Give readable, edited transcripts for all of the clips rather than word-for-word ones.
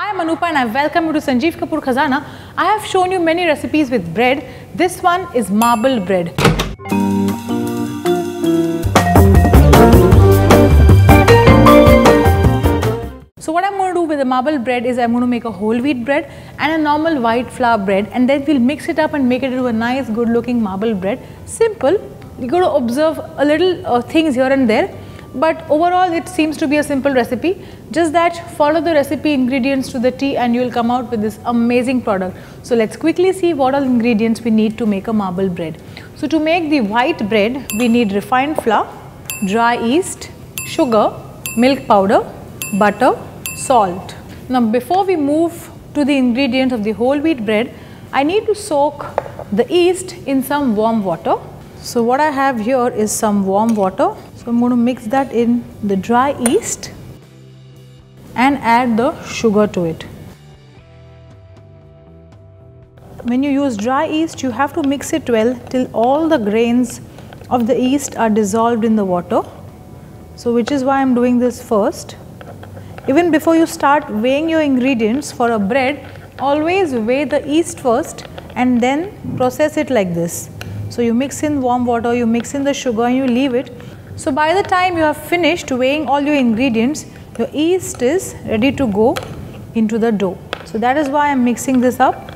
Hi, I'm Anupa and I welcome you to Sanjeev Kapoor Khazana. I have shown you many recipes with bread. This one is marble bread. So what I'm going to do with the marble bread is I'm going to make a whole wheat bread and a normal white flour bread, and then we'll mix it up and make it into a nice good looking marble bread. Simple. You're going to observe a little things here and there, but overall it seems to be a simple recipe. Just that follow the recipe ingredients to the T and you will come out with this amazing product. So let's quickly see what all ingredients we need to make a marble bread. So to make the white bread, we need refined flour, dry yeast, sugar, milk powder, butter, salt. Now before we move to the ingredients of the whole wheat bread, I need to soak the yeast in some warm water. So what I have here is some warm water. So I'm going to mix that in the dry yeast and add the sugar to it. When you use dry yeast, you have to mix it well till all the grains of the yeast are dissolved in the water. So which is why I'm doing this first. Even before you start weighing your ingredients for a bread, always weigh the yeast first and then process it like this. So you mix in warm water, you mix in the sugar and you leave it. So by the time you have finished weighing all your ingredients, your yeast is ready to go into the dough. So that is why I am mixing this up.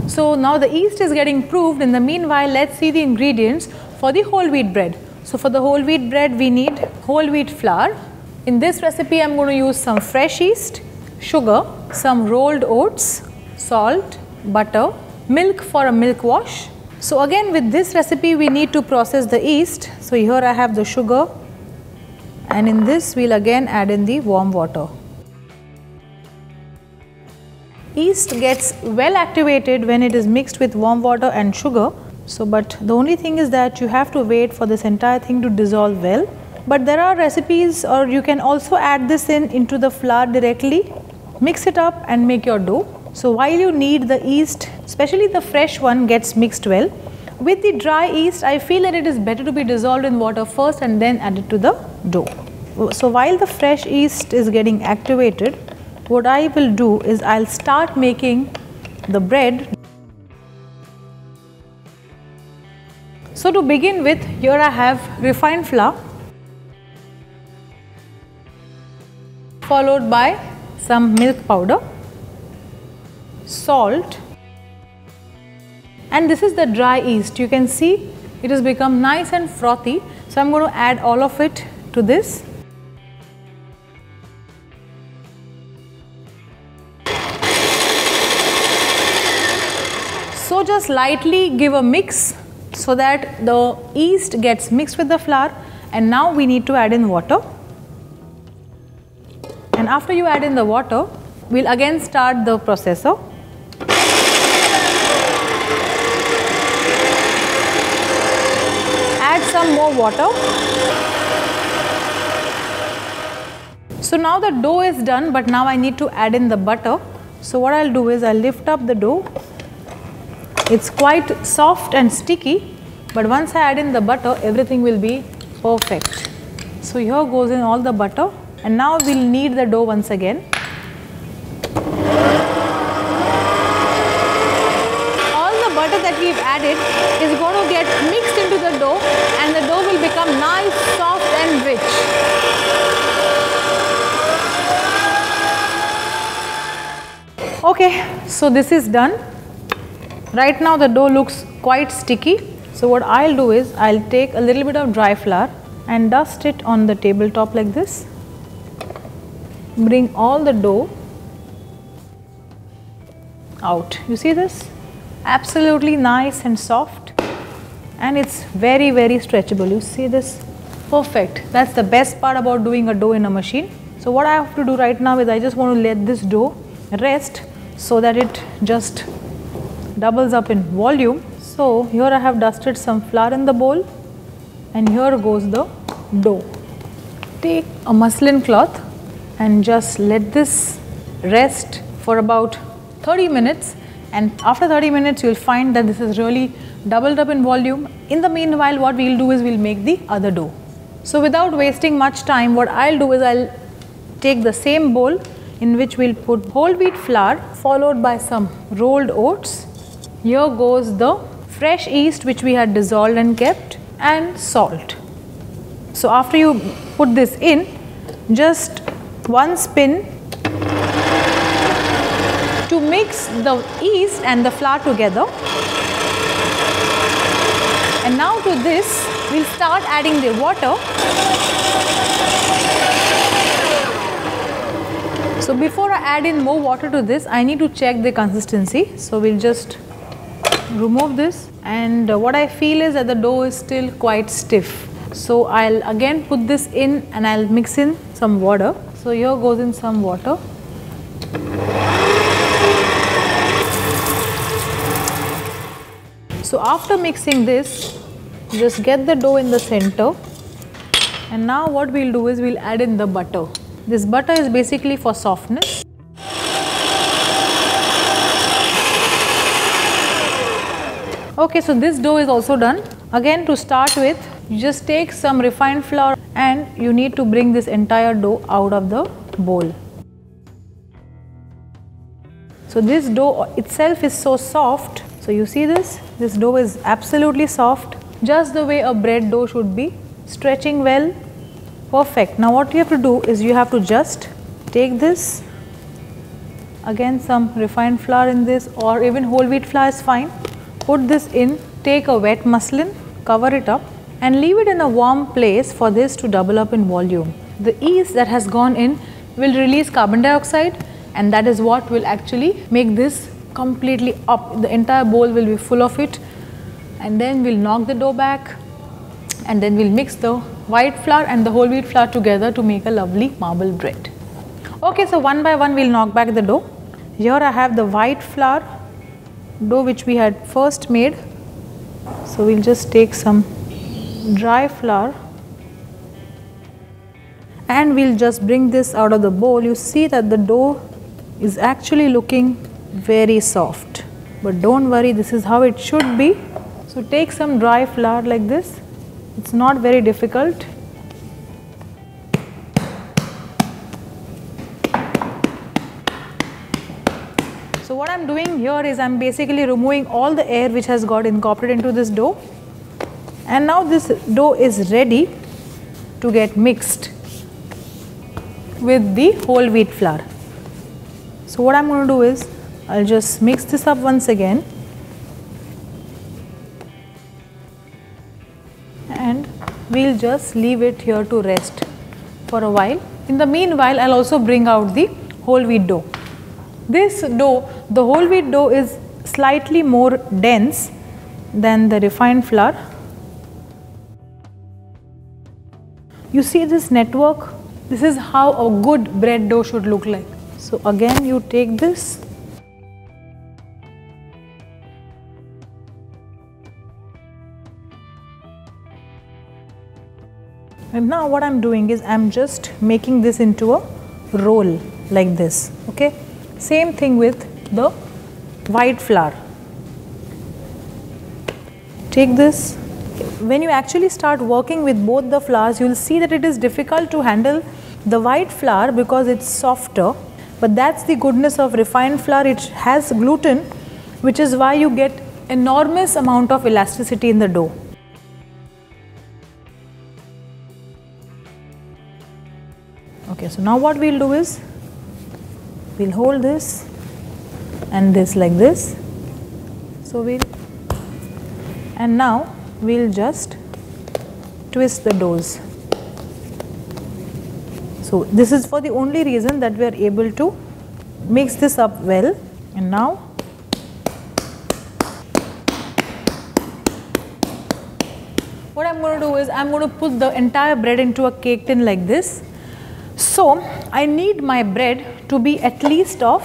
So now the yeast is getting proofed. In the meanwhile, let's see the ingredients for the whole wheat bread. So for the whole wheat bread, we need whole wheat flour. In this recipe, I am going to use some fresh yeast, sugar, some rolled oats, salt, butter, milk for a milk wash. So again with this recipe, we need to process the yeast. So here I have the sugar, and in this we'll again add in the warm water. Yeast gets well activated when it is mixed with warm water and sugar. So but the only thing is that you have to wait for this entire thing to dissolve well. But there are recipes, or you can also add this into the flour directly, mix it up and make your dough. So while you knead, the yeast, especially the fresh one, gets mixed well. With the dry yeast, I feel that it is better to be dissolved in water first and then added to the dough. So while the fresh yeast is getting activated, what I will do is I'll start making the bread. So to begin with, here I have refined flour, followed by some milk powder, salt, and this is the dry yeast. You can see it has become nice and frothy. So I'm going to add all of it to this. So just lightly give a mix so that the yeast gets mixed with the flour, and now we need to add in water. And after you add in the water, we'll again start the processor. Add some more water. So now the dough is done, but now I need to add in the butter. So what I'll do is I'll lift up the dough. It's quite soft and sticky, but once I add in the butter, everything will be perfect. So here goes in all the butter. And now we'll knead the dough once again. All the butter that we've added is going to get mixed into the dough, and the dough will become nice, soft and rich. Okay, so this is done. Right now the dough looks quite sticky. So what I'll do is I'll take a little bit of dry flour and dust it on the tabletop like this. Bring all the dough out. You see this? Absolutely nice and soft, and it's very stretchable. You see this? Perfect. That's the best part about doing a dough in a machine. So what I have to do right now is I just want to let this dough rest so that it just doubles up in volume. So here I have dusted some flour in the bowl, and here goes the dough. Take a muslin cloth and just let this rest for about 30 minutes, and after 30 minutes you will find that this is really doubled up in volume. In the meanwhile, what we will do is we will make the other dough. So without wasting much time, what I will do is I will take the same bowl. in which we'll put whole wheat flour followed by some rolled oats. Here goes the fresh yeast which we had dissolved and kept, and salt. So after you put this in, just one spin to mix the yeast and the flour together. And now to this we'll start adding the water. So before I add in more water to this, I need to check the consistency. So we'll just remove this, and what I feel is that the dough is still quite stiff. So I'll again put this in and I'll mix in some water. So here goes in some water. So after mixing this, just get the dough in the center, and now what we'll do is we'll add in the butter. This butter is basically for softness. Okay, so this dough is also done. Again, to start with, you just take some refined flour and you need to bring this entire dough out of the bowl. So this dough itself is so soft. So you see this dough is absolutely soft, just the way a bread dough should be, stretching well, perfect. Now what you have to do is you have to just take this, again some refined flour in this, or even whole wheat flour is fine. Put this in, take a wet muslin, cover it up and leave it in a warm place for this to double up in volume. The yeast that has gone in will release carbon dioxide, and that is what will actually make this completely up. The entire bowl will be full of it, and then we'll knock the dough back, and then we'll mix the white flour and the whole wheat flour together to make a lovely marble bread. Okay, so one by one we'll knock back the dough. Here I have the white flour dough which we had first made. So we'll just take some dry flour and we'll just bring this out of the bowl. You see that the dough is actually looking very soft, but don't worry, this is how it should be. So take some dry flour like this. It's not very difficult. So what I'm doing here is I'm basically removing all the air which has got incorporated into this dough, and now this dough is ready to get mixed with the whole wheat flour. So what I'm going to do is I'll just mix this up once again, and we'll just leave it here to rest for a while. In the meanwhile, I'll also bring out the whole wheat dough. This dough, the whole wheat dough, is slightly more dense than the refined flour. You see this network? This is how a good bread dough should look like. So again, you take this, and now what I'm doing is I'm just making this into a roll like this. Okay, same thing with the white flour. Take this. When you actually start working with both the flours, you will see that it is difficult to handle the white flour because it's softer, but that's the goodness of refined flour. It has gluten, which is why you get enormous amount of elasticity in the dough. Okay, so now what we'll do is we'll hold this and this like this. So and now we'll just twist the doughs. So this is for the only reason that we are able to mix this up well. And now what I'm going to do is I'm going to put the entire bread into a cake tin like this. So I need my bread to be at least of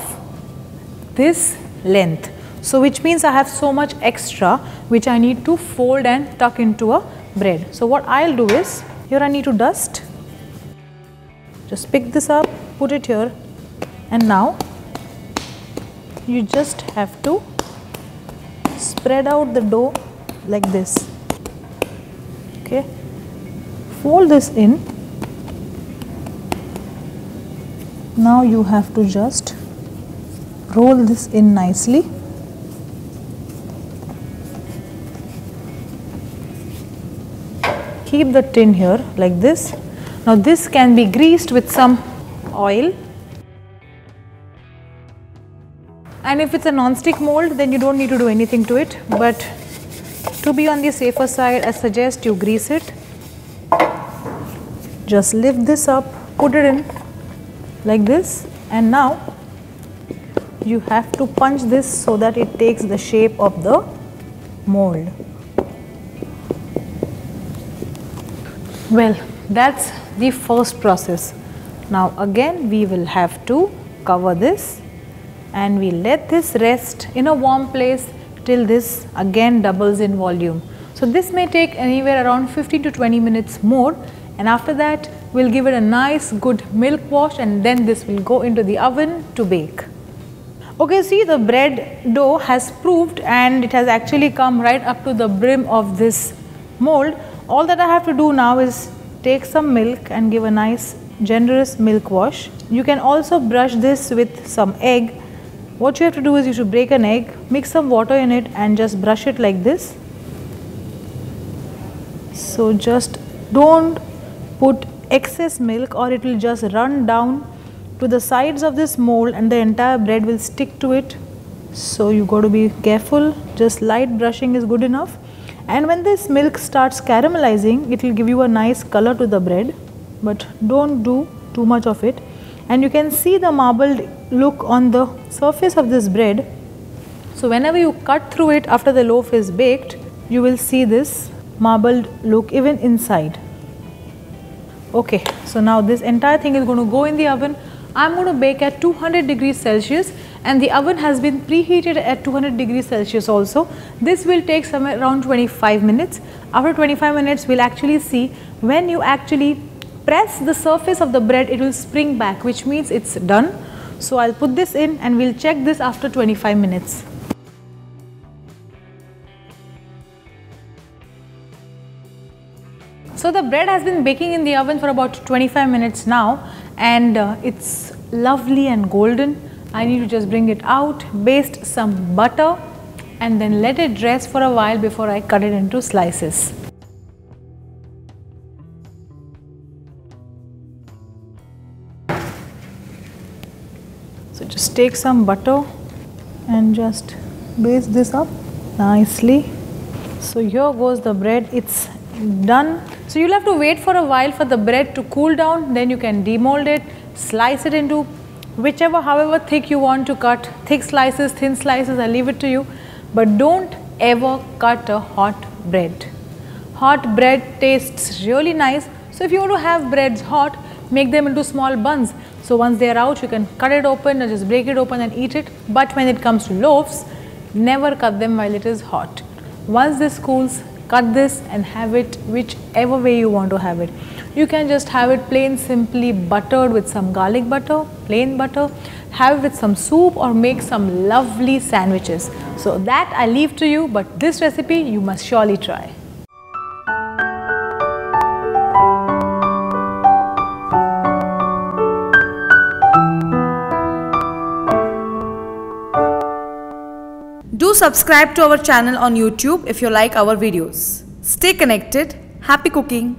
this length. So which means I have so much extra which I need to fold and tuck into a bread. So what I'll do is, here I need to dust. Just pick this up, put it here, and now you just have to spread out the dough like this. Okay, fold this in Now you have to just roll this in nicely. Keep the tin here like this. Now this can be greased with some oil. And if it's a non-stick mold, then you don't need to do anything to it. But to be on the safer side, I suggest you grease it. Just lift this up, put it in like this, and now you have to punch this so that it takes the shape of the mold. Well, that's the first process. Now again we will have to cover this and we let this rest in a warm place till this again doubles in volume. So this may take anywhere around 15 to 20 minutes more, and after that we'll give it a nice good milk wash, and then this will go into the oven to bake. Okay, see, the bread dough has proofed and it has actually come right up to the brim of this mold. All that I have to do now is take some milk and give a nice generous milk wash. You can also brush this with some egg. What you have to do is you should break an egg, mix some water in it and just brush it like this. So just don't put excess milk or it will just run down to the sides of this mold and the entire bread will stick to it. So you got to be careful. Just light brushing is good enough. And when this milk starts caramelizing, it will give you a nice color to the bread, but don't do too much of it. And you can see the marbled look on the surface of this bread. So whenever you cut through it after the loaf is baked, you will see this marbled look even inside. Okay, so now this entire thing is going to go in the oven. I'm going to bake at 200 degrees Celsius, and the oven has been preheated at 200 degrees Celsius also. This will take somewhere around 25 minutes. After 25 minutes, we'll actually see when you actually press the surface of the bread, it will spring back, which means it's done. So I'll put this in and we'll check this after 25 minutes. So the bread has been baking in the oven for about 25 minutes now, and it's lovely and golden. I need to just bring it out, baste some butter and then let it rest for a while before I cut it into slices. So just take some butter and just baste this up nicely. So here goes the bread, it's done. So you'll have to wait for a while for the bread to cool down, then you can demold it, slice it into whichever, however thick you want to cut, thick slices, thin slices, I leave it to you. But don't ever cut a hot bread. Hot bread tastes really nice. So if you want to have breads hot, make them into small buns. So once they are out, you can cut it open or just break it open and eat it. But when it comes to loaves, never cut them while it is hot. Once this cools, cut this and have it whichever way you want to have it. You can just have it plain, simply buttered with some garlic butter, plain butter, have it with some soup or make some lovely sandwiches. So that I leave to you, but this recipe you must surely try. Do subscribe to our channel on YouTube if you like our videos. Stay connected. Happy cooking!